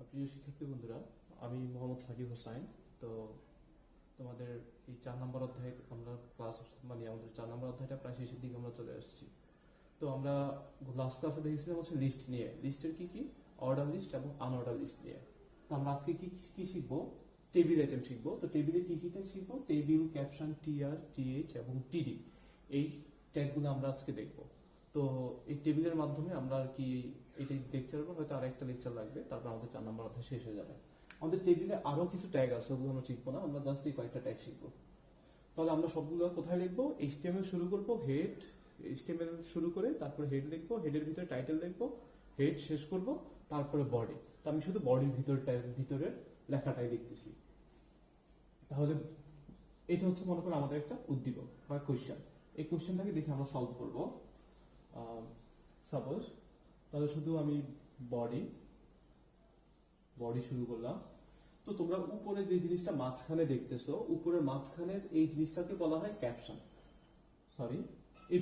প্রিয় শিক্ষার্থী বন্ধুরা, আমি মোহাম্মদ সাকিব হোসাইন। তো তোমাদের এই 4 নম্বর অধ্যায়ে আমরা ক্লাস আমাদের 4 নম্বর অধ্যায়টা প্রায় শেষের দিকে আমরা চলে আসছি। তো আমরা লাস্ট ক্লাসে দেখেছিলাম হচ্ছে লিস্ট নিয়ে, লিস্টের কি কি অর্ডার লিস্ট এবং আনঅর্ডার লিস্ট নিয়ে। তো আমরা আজকে কি কি শিখবো? টেবিল আইটেম শিখবো। তো টেবিলে কি কি ট্যাগ শিখবো? টেবিল, ক্যাপশন, টিআর, টিএইচ এবং টিডি, এই ট্যাগগুলো আমরা আজকে দেখবো। তো এই টেবিলের মাধ্যমে আমরা আর কি এটা লেকচার পর হয়তো আরেকটা লেকচার লাগবে, তারপর আমাদের 4 নম্বর অধ্যায় শেষ হয়ে যাবে। আমাদের টেবিলে আরো কিছু ট্যাগ আছে, ওগুলো আমরা শিখবো না, আমরা জাস্ট এই কয়েকটা ট্যাগ শিখবো। তাহলে আমরা সবগুলো কোথায় লিখবো? এইচটিএমএল শুরু করবো, হেড এইচটিএমএল শুরু করে তারপর হেড লিখবো, হেডের ভিতরে টাইটেল লিখবো, হেড শেষ করব, তারপরে বডি। তো আমি শুধু বডির ভিতরের লেখাটাই লিখতেছি। তাহলে এটা হচ্ছে মনে করো আমাদের একটা উদ্দীপক বা কোয়েশ্চেন। এই কোয়েশ্চেনটাকে দেখে আমরা সলভ করব। সাপোজ তাহলে শুধু আমি বডি বডি শুরু করলাম। তো তোমরা উপরে যে জিনিসটা মাঝখানে দেখতেছো, উপরের মাঝখানের এই জিনিসটাকে বলা হয় ক্যাপশন। সরি, এই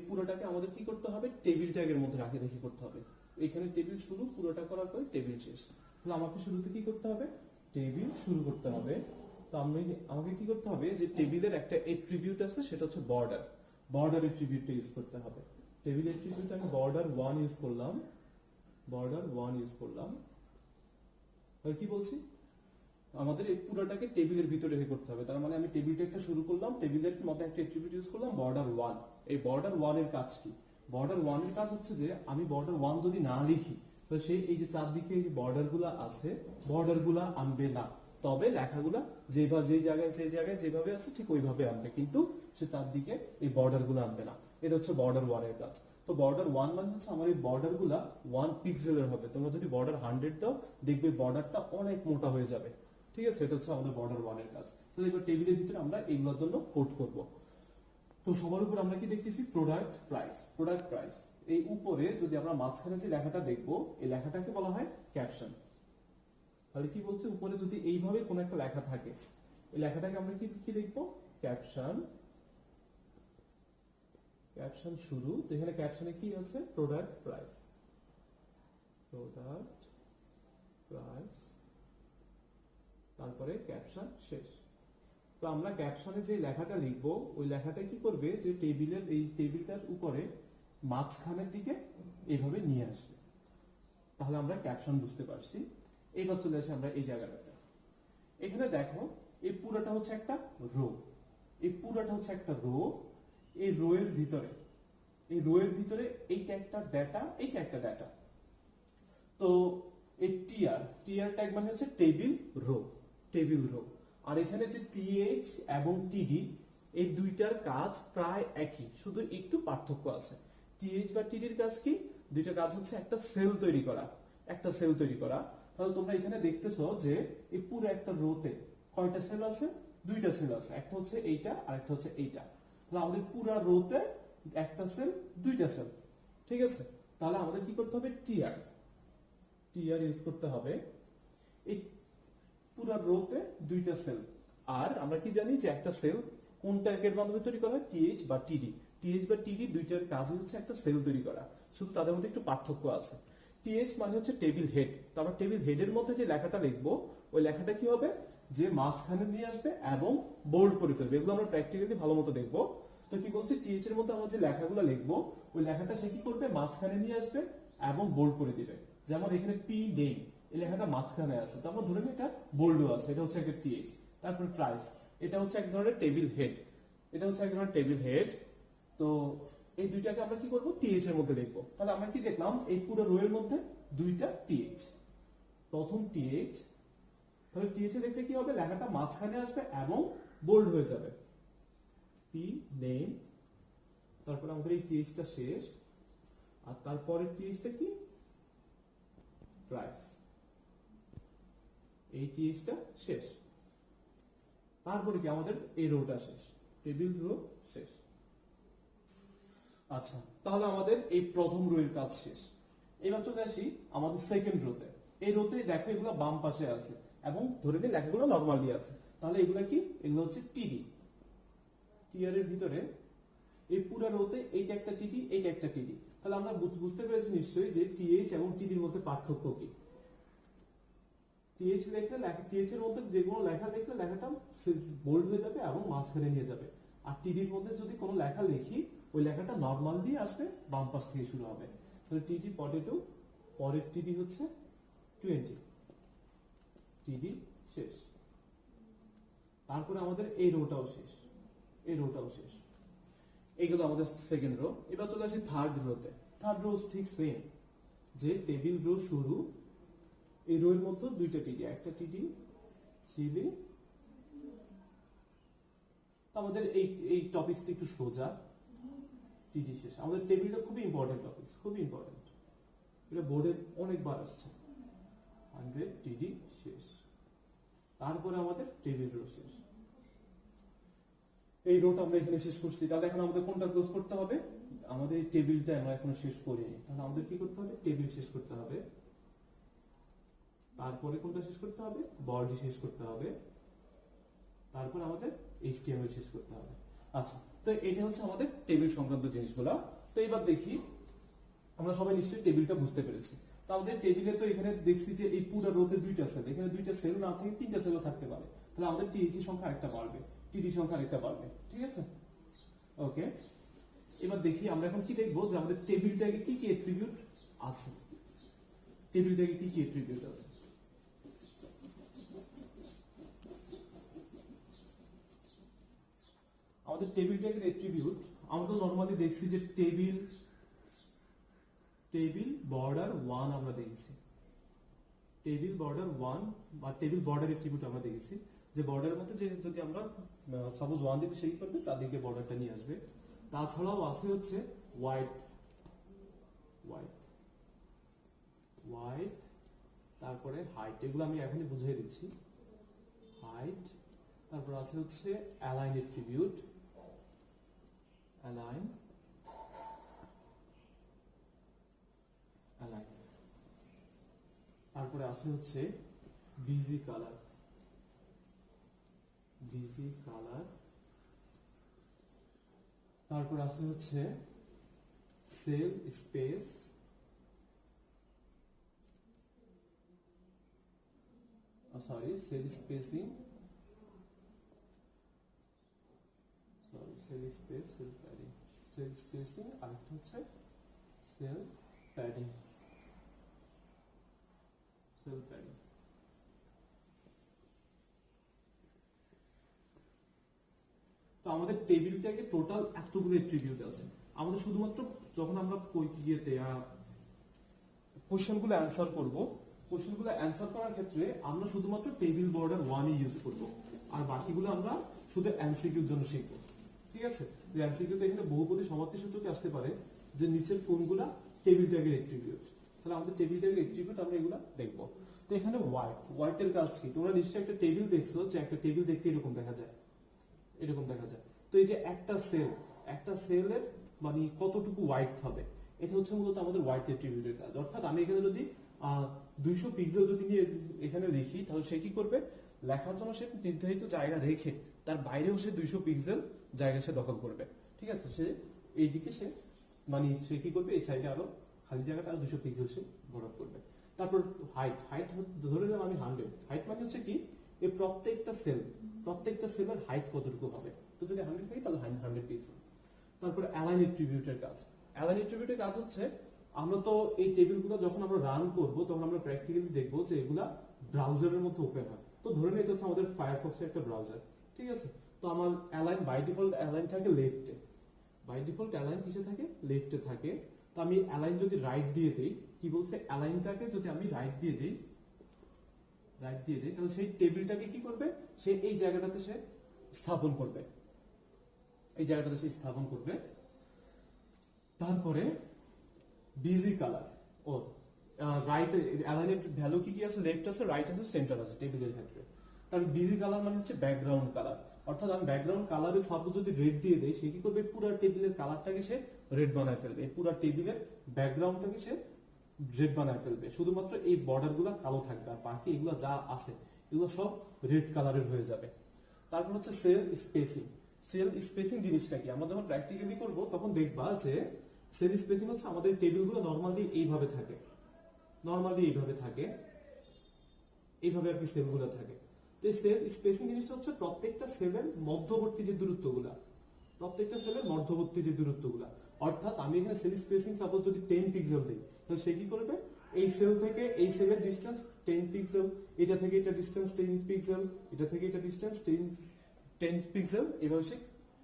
পুরোটাকে আমাদের কি করতে হবে? টেবিল ট্যাগের মধ্যে রেখে করতে হবে। এখানে টেবিল শুরু, পুরোটা করার পরে টেবিল শেষ। তাহলে আমাকে শুরুতে কি করতে হবে? টেবিল শুরু করতে হবে। তো আমাকে কি করতে হবে? যে টেবিলের একটা এট্রিবিউট আছে, সেটা হচ্ছে বর্ডার। বর্ডার এট্রিবিউটটা ইউজ করতে হবে। টেবিল এট্রিবিউট আমি বর্ডার 1 ইউজ করলাম, তাহলে কি বলছি? আমাদের এই পুরোটাকে টেবিলের ভিতরে রেখে করতে হবে। তার মানে আমি টেবিলটা একটা শুরু করলাম, টেবিলের মধ্যে একটা অ্যাট্রিবিউট ইউজ করলাম বর্ডার 1। এই বর্ডার 1 এর কাজ কি? বর্ডার 1 এর কাজ হচ্ছে যে আমি বর্ডার 1 যদি না লিখি, তো সেই এই যে চারদিকে যে বর্ডারগুলো আছে, বর্ডারগুলো আনবে না। তবে লেখাগুলা যে জায়গায় যেভাবে আছে ঠিক ওইভাবে আনবে, কিন্তু সে চারদিকে এই বর্ডারগুলো আনবে না। এটা হচ্ছে বর্ডার 1 এর কাজ। তো বর্ডার 1 মানে হচ্ছে আমার এই বর্ডারগুলা 1 পিক্সেলের হবে। তোমরা যদি বর্ডার 100 দাও, দেখবে বর্ডারটা অনেক মোটা হয়ে যাবে। ঠিক আছে, এটা হচ্ছে আমাদের বর্ডার 1 এর কাজ। তাহলে এবার টেবিলের ভিতরে আমরা এগুলোর জন্য কোড করব। তো সবার উপর আমরা কি দেখতেছি? Product price. এই উপরে যদি আমরা মাঝখানে যে লেখাটা দেখবো, এই লেখাটাকে বলা হয় ক্যাপশন। তাহলে কি বলছে? উপরে যদি এইভাবে কোন একটা লেখা থাকে, এই লেখাটাকে আমরা কি দেখবো? ক্যাপশন শুরু। তো এখানে ক্যাপশনে কি আছে? প্রোডাক্ট প্রাইস, তারপরে ক্যাপশন শেষ। তো আমরা ক্যাপশনে যে লেখাটা লিখবো, ওই লেখাটা কি করবে? যে টেবিলটার উপরে মাঝখানের দিকে এইভাবে নিয়ে আসবে। তাহলে আমরা ক্যাপশন বুঝতে পারছি। এইবার চলে আসি আমরা এই জায়গাটাতে। এখানে দেখো, এই পুরোটা হচ্ছে একটা রো। এই রো এর ভিতরে এইটা একটা ডেটা। তো এই টিআর ট্যাগ মানে হচ্ছে টেবিল রো। আর এখানে যে টিএইচ এবং টিডি, এই দুইটার কাজ প্রায় একই, শুধু একটু পার্থক্য আছে। টিএইচ বা টিডির কাজ কি? দুইটা কাজ হচ্ছে একটা সেল তৈরি করা। তাহলে তোমরা এখানে দেখতেছো যে এই পুরো একটা রোতে কয়টা সেল আছে? 2টা সেল আছে। একটা হচ্ছে এইটা আর একটা হচ্ছে এইটা। তাহলে আমাদের পুরো রোতে একটা সেল, 2টা সেল। ঠিক আছে, তাহলে আমাদের কি করতে হবে? টিআর ইউজ করতে হবে। এই পুরো রোতে 2টা সেল। আর আমরা কি জানি যে একটা সেল কোন ট্যাগের মাধ্যমে তৈরি করা হয়? টিএইচ বা টিডি দুইটার কাজ হচ্ছে একটা সেল তৈরি করা, শুধু তাদের মধ্যে একটু পার্থক্য আছে। টিএইচ মানে হচ্ছে টেবিল হেড। তো আমরা টেবিল হেডের মধ্যে যে লেখাটা লিখবো, ওই লেখাটা কি হবে? যে মাঝখানে নিয়ে আসবে এবং বোল্ড করে ফেলবে। এগুলো আমরা প্র্যাকটিক্যালি ভালো মতো দেখবো। তো কি বলছি? টিএইচ এর মধ্যে আমরা যে লেখাগুলো লিখবো, ওই লেখাটা সে কি করবে? মাঝখানে নিয়ে আসবে এবং বোল্ড করে দিবে। যেমন এখানে পি নেম, এই লেখাটা মাঝখানে আছে, তো আমরা ধরে নিই এটা বোল্ডও আছে। এটা হচ্ছে একটা টিএইচ। তারপর প্রাইস, এটা হচ্ছে এক ধরনের টেবিল হেড। তো এই দুইটাকে আমরা কি করব? টিএইচ এর মধ্যে লিখবো। তাহলে আমরা কি দেখলাম? এই পুরো রো এর মধ্যে 2টা টিএইচ। প্রথম টিএইচ, তাহলে টিএইচ এ দেখতে কি হবে? লেখাটা মাঝখানে আসবে এবং বোল্ড হয়ে যাবে। পি নেম, তারপর আমাদের এই টিএইচটা শেষ। আর তারপরের টিএইচটা কি? প্রাইস। এই টিএইচটা শেষ। তারপরে কি? আমাদের এই রোটা শেষ, টেবিল রো শেষ। আচ্ছা, তাহলে আমাদের এই প্রথম রো এর কাজ শেষ। এবার চলে আসি আমাদের সেকেন্ড রোতে। এই রোতে দেখো এগুলো বাম পাশে আছে এবং ধরে নিই লেখাগুলো নরমালি আছে। তাহলে এগুলো কি? এগুলো হচ্ছে টিডি। টিআর এর ভিতরে এই পুরো রোতে এইটা একটা টিডি। তাহলে আমরা বুঝতে পেরেছি নিশ্চয়ই যে টিএইচ এবং টিডির মধ্যে পার্থক্য কি। টিএইচ লিখলে টিএইচ এর মধ্যে যে কোনো লেখা লিখলে লেখাটা বোল্ড হয়ে যাবে এবং মাঝখানে নিয়ে যাবে। আর টিডির মধ্যে যদি কোনো লেখা লিখি ওই লেখাটা নর্মাল দিয়ে আসবে, বাম পাশ থেকে শুরু হবে। তাহলে টিডি পটেটো, পরের টিডি হচ্ছে 20, টিডি শেষ। তারপরে আমাদের এই রোটাও শেষ, এই রোটাও শেষ। এইগুলো আমাদের সেকেন্ড রো। এবার চলে আসি থার্ড রোতে। থার্ড রো ঠিক সেম, যে টেবিল রো শুরু, এই রো এর মধ্যে দুইটা টিডি, একটা টিডি চিলি। আমাদের এই টপিকসটা একটু সোজা, টিডি শেষ। আমাদের টেবিলটা খুবই ইম্পর্টেন্ট টপিক, খুবই ইম্পর্টেন্ট, এটা বোর্ডে অনেকবার আসছে। 100 টিডি শেষ। তারপরে আমাদের টেবিল রো শেষ। এই রোটা আমরা এখানে শেষ করছি। তাহলে এখন আমাদের কোনটা ক্লোজ করতে হবে? আমাদের এই টেবিলটা আমরা এখনো শেষ করিনি, তাহলে আমাদের কি করতে হবে? টেবিল শেষ করতে হবে। তারপরে কোনটা শেষ করতে হবে? বডি শেষ করতে হবে। তারপর আমাদের HTML শেষ করতে হবে। আচ্ছা, তো এটা হচ্ছে আমাদের টেবিল সংক্রান্ত জিনিসগুলো। তো এবার দেখি, আমরা সবাই নিশ্চয়ই টেবিলটা বুঝতে পেরেছি। তো আমাদের টেবিলে তো এখানে দেখছি যে এই পুরো রোতে দুইটা সেল, এখানে দুইটা সেল না থাকে তিনটা সেলও থাকতে পারে। তাহলে আমাদের টিএইচ সংখ্যা আরেকটা বাড়বে, টিডি সংখ্যা আরেকটা বাড়বে। ঠিক আছে, ওকে। এবার দেখি আমরা এখন কি দেখবো, যে আমাদের টেবিলটাকে কি কি অ্যাট্রিবিউট আছে। টেবিলটাকে কি কি অ্যাট্রিবিউট আছে? আমাদের টেবিল ট্যাগের অ্যাট্রিবিউট আমরা তো নরমালি দেখছি যে টেবিল বর্ডার 1 আমরা দেখেছি। টেবিল বর্ডার 1 বা টেবিল বর্ডার অ্যাট্রিবিউট আমরা দেখেছি, যে বর্ডারের মধ্যে যে যদি আমরা সাপোজ 1 দিকে সেই করবে, চারদিকে বর্ডারটা নিয়ে আসবে। তাছাড়াও আছে হচ্ছে ওয়াইড, তারপরে হাইট, এগুলো আমি এখনই বুঝিয়ে দিচ্ছি। হাইট, তারপর আছে হচ্ছে অ্যালাইন অ্যাট্রিবিউট, অ্যালাইন, তারপরে আছে হচ্ছে বিজি কালার, তারপর আছে হচ্ছে cell space, cell spacing, cell spacing, আর হচ্ছে সেল প্যাডিং। তো আমাদের টেবিলটাকে টোটাল এতগুলো অ্যাট্রিবিউট আছে। আমাদের শুধুমাত্র যখন আমরা কোশ্চেনগুলো অ্যান্সার করব, কোশ্চেনগুলো অ্যান্সার করার ক্ষেত্রে আমরা শুধুমাত্র টেবিল বর্ডার 1 ইউজ করব, আর বাকিগুলো আমরা শুধু এমসিকিউর জন্য শিখব। ঠিক আছে, যে এমসিকিউ তে এখানে বহুপদী সমাপ্তি সূচকে আসতে পারে যে নিচের কোনগুলা টেবিল ট্যাগের অ্যাট্রিবিউট। তাহলে আমাদের টেবিল ট্যাগের অ্যাট্রিবিউট আমরা এগুলা দেখব। তো এখানে হোয়াইট এর কাজ কি? তোমরা নিশ্চয়ই একটা টেবিল দেখছো, যে একটা টেবিল দেখতে এরকম দেখা যায়, তো এই যে একটা সেলের মানে কতটুকু হোয়াইট হবে, এটা হচ্ছে মূলত আমাদের হোয়াইট অ্যাট্রিবিউটের কাজ। অর্থাৎ আমি এখানে যদি 200 পিক্সেল যদি নিয়ে এখানে লিখি, তাহলে সে কি করবে? লেখার জন্য সে নির্ধারিত জায়গা রেখে তার বাইরেও সে 200 পিক্সেল জায়গা সে দখল করবে। ঠিক আছে, সে এইদিকে মানে সে কি করবে? এই সাইডে আরো খালি জায়গাটা আরো 200 পিক্সেল সে বড় করবে। তারপর হাইট ধরে নিলাম আমি 100। হাইট মানে হচ্ছে কি? এই প্রত্যেকটা সেলের হাইট কতটুকু হবে। তো যদি 100 থাকে তাহলে 100 পিক্সেল। তারপরে অ্যালাইন অ্যাট্রিবিউটের কাজ হচ্ছে, আমরা তো এই টেবিলগুলো যখন আমরা রান করব তখন আমরা প্র্যাকটিক্যালি দেখব যে এগুলা ব্রাউজারের মধ্যে ওপেন হয়। তো ধরে নিই এটা হচ্ছে আমাদের ফায়ারফক্সের একটা ব্রাউজার। ঠিক আছে, তো আমার অ্যালাইন বাই ডিফল্ট অ্যালাইন থাকে লেফটে। কিসে থাকে? লেফটে থাকে। তো আমি অ্যালাইন যদি রাইট দিয়ে দেই, কি বলছে? অ্যালাইনটাকে যদি আমি রাইট দিয়ে দেই, তাহলে সেই টেবিলটাকে কি করবে? সে এই জায়গাটাতে সে স্থাপন করবে, তারপরে বিজি কালার রাইট অ্যালাইনের ভ্যালু কি আছে? লেফট আছে, রাইট আছে, সেন্টার আছে টেবিলের ক্ষেত্রে। তারপর বিজি কালার মানে হচ্ছে ব্যাকগ্রাউন্ড কালার। অর্থাৎ আমি ব্যাকগ্রাউন্ড কালারে সাপোজ যদি রেড দিয়ে দেই, সে কি করবে? পুরো টেবিলের কালারটাকে সে রেড বানায় ফেলবে, পুরো টেবিলের ব্যাকগ্রাউন্ডটাকে সে রেড বানায় ফেলবে। শুধুমাত্র এই বর্ডারগুলো কালো থাকবে, আর বাকি এগুলো যা আছে এগুলো সব রেড কালারের হয়ে যাবে। তারপর হচ্ছে সেল স্পেসিং জিনিসটা কি? আমরা যখন প্র্যাকটিক্যালি করব তখন দেখবা যে সেল স্পেসিং হচ্ছে আমাদের টেবিলগুলো নরমালি এইভাবে থাকে, এইভাবে আর কি সেলগুলো থাকে। তো এই সেল স্পেসিং জিনিসটা হচ্ছে প্রত্যেকটা সেলের মধ্যবর্তী যে দূরত্বগুলা, প্রত্যেকটা সেলের মধ্যবর্তী যে দূরত্বগুলা, অর্থাৎ আমি এখানে সেল স্পেসিং সাপোজ যদি 10 পিক্সেল দিই, তাহলে সে কি করবে, এই সেল থেকে এই সেলের ডিসটেন্স 10 পিক্সেল, এটা থেকে এটা ডিসটেন্স 10 পিক্সেল, এটা থেকে এটা ডিসটেন্স 10 পিক্সেল, এভাবে সে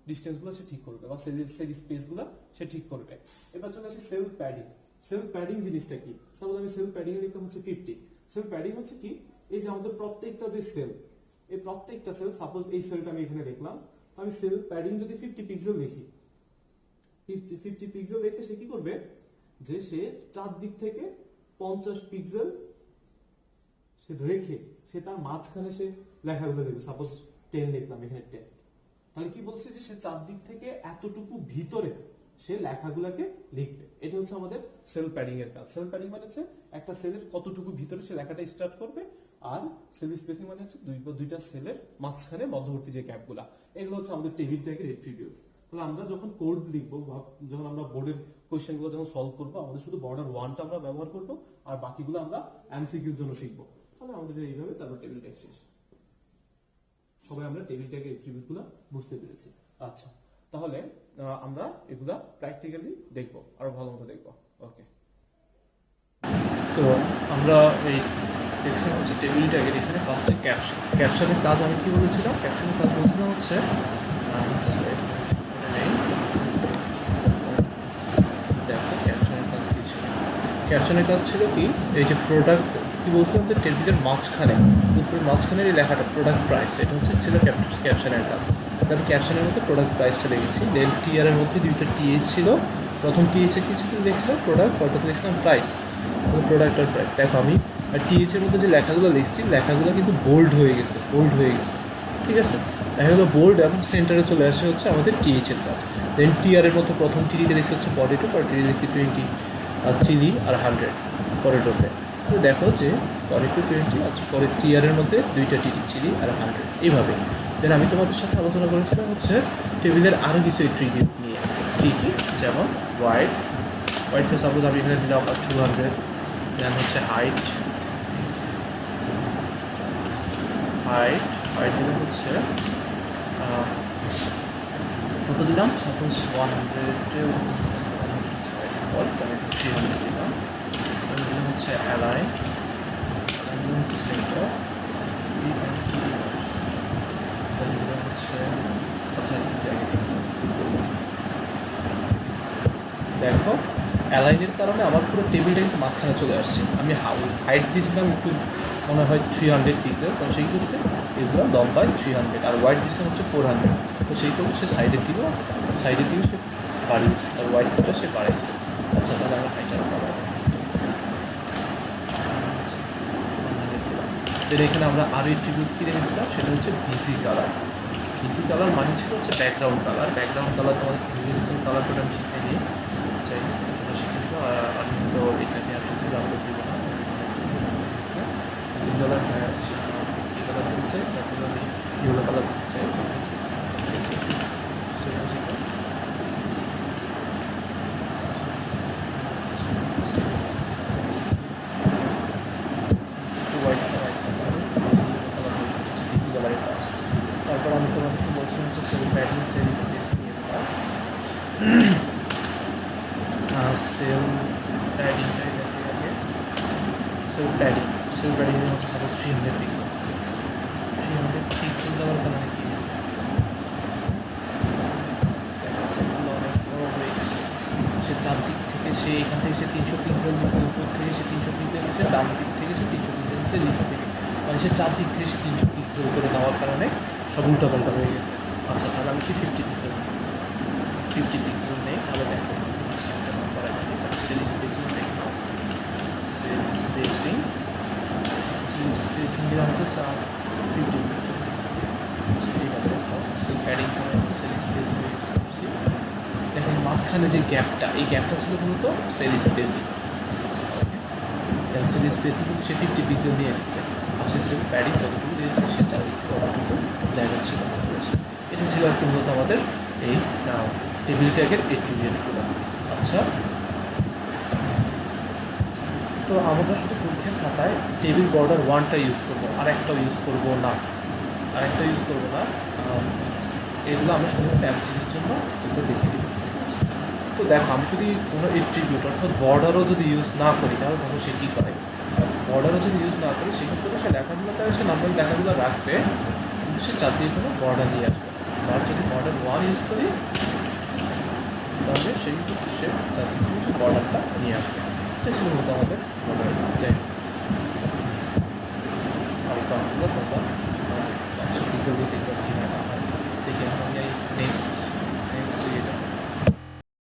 ডিসটেন্স গুলো সে ঠিক করবে বা সেল স্পেস গুলো সে ঠিক করবে। এবার চলে আসি সেল প্যাডিং। সেল প্যাডিং জিনিসটা কি? সাপোজ আমি সেল প্যাডিং এ লিখলাম হচ্ছে 50। সেল প্যাডিং হচ্ছে কি, এই যে আমাদের প্রত্যেকটা যে সেল, এই প্রত্যেকটা সেল, সাপোজ এই সেলটা আমি এখানে লিখলাম, আমি সেল প্যাডিং যদি 50 পিক্সেল লিখি, 50 পিক্সেল লিখে সে কি করবে, যে সে চারদিক থেকে 50 পিক্সেল সে রেখে সে তার মাঝখানে সে লেখাগুলো দেবে। সাপোজ 10 লিখলাম এখানে 10, তাহলে কি বলছে যে সে চারদিক থেকে এতটুকু ভিতরে সে লেখাগুলোকে লিখবে। এটা হচ্ছে আমাদের সেল প্যাডিং এর কাজ। সেল প্যাডিং মানে হচ্ছে একটা সেলের কতটুকু ভিতরে সে লেখাটা স্টার্ট করবে, আর সেল স্পেসিং মানে হচ্ছে দুইটা সেলের মাঝখানে মধ্যবর্তী যে গ্যাপগুলা, এগুলো হচ্ছে আমাদের টেবিল ট্যাগের এট্রিবিউট। তাহলে আমরা যখন কোড লিখবো বা যখন আমরা বোর্ডের কোশ্চেন গুলো যখন সলভ করবো, আমাদের শুধু বর্ডার 1টা আমরা ব্যবহার করবো, আর বাকিগুলো আমরা এমসিকিউর জন্য শিখবো। তাহলে আমাদের এইভাবে তারপর টেবিল ট্যাগ শেষ। সবাই আমরা টেবিল ট্যাগের এট্রিবিউট গুলো বুঝতে পেরেছি। আচ্ছা, তাহলে আমরা এগুলা প্র্যাকটিক্যালি দেখবো, আরো ভালো মতো দেখবো। ওকে, তো আমরা এই দেখলাম হচ্ছে টেবিল ট্যাগের এখানে ফার্স্টে ক্যাপশন। ক্যাপশনের কাজ আমি কি বলেছিলাম? ক্যাপশনের কাজ বলছিলাম হচ্ছে দেখো ক্যাপশনের কাজ কি ছিল। ক্যাপশনের কাজ ছিল কি, এই যে প্রোডাক্ট কি বলছিলাম যে টেবিলের মাঝখানে, দুপুরের মাঝখানের এই লেখাটা প্রোডাক্ট প্রাইস, এটা হচ্ছে ছিল ক্যাপশনের কাজ। তারপর ক্যাপশনের মধ্যে প্রোডাক্ট প্রাইসটা লিখেছি। দেন টিআর এর মধ্যে দুইটা টিএইচ ছিল। প্রথম টিএইচ এ কিছু লিখছিলাম প্রোডাক্ট, পরটাতে লিখছিলাম প্রাইস। প্রোডাক্ট আর প্রাইস। দেখো আমি টিএইচ এর মধ্যে যে লেখাগুলো লিখছি, লেখাগুলো কিন্তু বোল্ড হয়ে গেছে, ঠিক আছে। লেখাগুলো বোল্ড এবং সেন্টারে চলে আসে হচ্ছে আমাদের টিএইচ এর কাজ। দেন টিআর এর মতো প্রথম টিডিতে লিখছি হচ্ছে পটেটো, পটেটো লিখছি 20, আর চিলি আর 100 পটেটোতে। তো দেখো যে পটেটো 20, আচ্ছা পরে টিআর এর মধ্যে দুইটা টিডি, চিলি আর 100, এইভাবে। দেন আমি তোমাদের সাথে আলোচনা করেছিলাম হচ্ছে টেবিলের আরও কিছু এট্রিবিউট নিয়ে, কি যেমন হোয়াইটকে সাপোজ আমি এখানে দিলাম 200। দেন হচ্ছে হাইট দিলে হচ্ছে কত দিলাম, সাপোজ 100, 300 দিলাম। দিলাম হচ্ছে অ্যালাইন, দিলাম হচ্ছে সেন্টার, দিলাম হচ্ছে দেখো অ্যালাইনের কারণে আমার পুরো টেবিলটা কিন্তু মাঝখানে চলে আসছে। আমি হাইট দিয়েছিলাম একটু মনে হয় 300 পিক্সেল, তো সেই করছে এগুলো লম্বায় 300, আর ওয়াইড দিয়েছিলাম হচ্ছে 400, তো সেই করছে সে সাইডের দিকেও সে বাড়িয়েছে, আর ওয়াইডটা সে বাড়িয়েছে। আচ্ছা, তাহলে আমরা হাইটার পাবো। এর এখানে আমরা আরও এট্রিবিউট কি রেখেছিলাম, সেটা হচ্ছে ভিজি কালার। ভিজি কালার মানে ছিল হচ্ছে ব্যাকগ্রাউন্ড কালার। ব্যাকগ্রাউন্ড কালার তোমাদের ভিজি কালার করে আমি শিখে নিই, চাই শিখে নিব। আমি তো এটাকে আসলে ডাউনলোড দিব না। ভিজি কালার কী কালার দিতে চাই, যাতে আমি ইয়েলো কালার দিতে চাই। তারপর আমি তোমাদেরকে বলছিলাম হচ্ছে সেল প্যাডিং, সেল স্পেসিং এর কাজ। সেল প্যাডিংটাই দেখে আগে। সেল প্যাডিং হচ্ছে সাপোজ 300 পিক্সেল। 300 পিক্সেল দেওয়ার কারণে কি হয়েছে, সেগুলো অনেক বড় হয়ে গেছে। সে চারদিক থেকে সে এখান থেকে সে 300 পিক্সেল দিচ্ছে, উপর থেকে সে 300 পিক্সেল দিচ্ছে, ডান দিক থেকে সে 300 পিক্সেল দিচ্ছে, নিচ থেকে মানে সে চারদিক থেকে সে 300 পিক্সেল করে দেওয়ার কারণে সব উল্টাপাল্টা হয়ে গেছে। আচ্ছা, তাহলে আমি কি 50 পিক্সেল নেই, তাহলে দেখো একটা নাম্বার আছে, সেল স্পেসিং দেখো। সেল স্পেসিং দিলাম হচ্ছে 50 পিক্সেল। এইভাবে দেখো সেল প্যাডিং করে আছে, সেল স্পেসিং ইউজ করছি। দেখেন মাঝখানে যে গ্যাপটা, এই গ্যাপটা ছিল মূলত সেল স্পেসিং। সেল স্পেসিং কিন্তু সে 50 পিক্সেল দিয়ে আসছে, আর সে সেল প্যাডিং কতটুকু দিয়েছে, সে চারিদিকে কতটুকু জায়গা ছিল। এটা ছিল আর কি মূলত আমাদের এই টেবিল ট্যাগের এট্রিবিউটগুলো। আচ্ছা, তো আমরা শুধু পরীক্ষায় একটা খাতায় টেবিল বর্ডার 1টা ইউজ করবো, আরেকটাও ইউজ করবো না, এগুলো আমরা শুধুমাত্র এমসিকিউর জন্য এগুলো দেখে দিই। তো দেখো আমি যদি কোনো এট্রিবিউট অর্থাৎ বর্ডারও যদি ইউজ না করি, তাহলে ধরো সে কী করে, বর্ডারও যদি ইউজ না করি সেক্ষেত্রে সে লেখাগুলো তাহলে সে নাম্বার লেখাগুলো রাখবে, কিন্তু সে চার দিকে কোনো বর্ডার নিয়ে আসবে। আর যদি বর্ডার 1 ইউজ করি তাহলে সেই ক্ষেত্রে সে চার দিকে বর্ডারটা নিয়ে আসবে। এটা ছিল মূলত আমাদের বর্ডার।